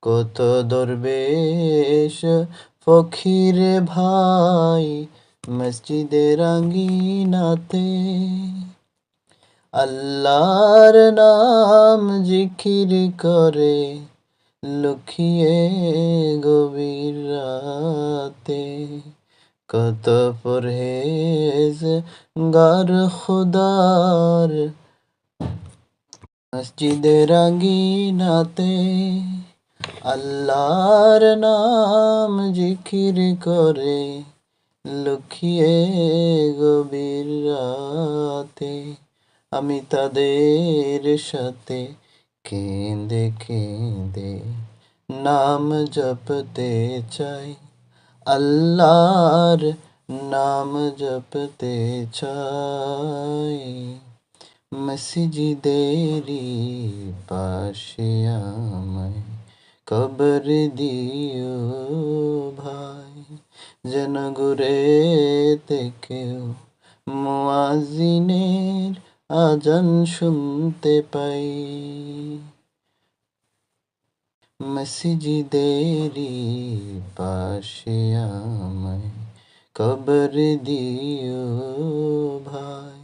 কত দরবেশ ফকির ভাই মসজিদের আঙ্গিনাতে আল্লাহর নাম জিকির করে লুকিয়ে গভীর রাতে কত পরহেজ গার খুদার মসজিদের আঙ্গিনাতে আল্লাহর নাম জিকির করে লুকিয়ে গভীর রাতে আমি তাদের সাথে কেঁদে কেঁদে নাম জপতে চাই আল্লাহর নাম জপতে চাই মসজিদেরি পাশে আমায় কবর দিও ভাই যেন ঘুরে থেকেও মুয়াজ্জিনের আজান শুনতে পাই মসজিদেরি পাশে আমায় কবর দিও ভাই।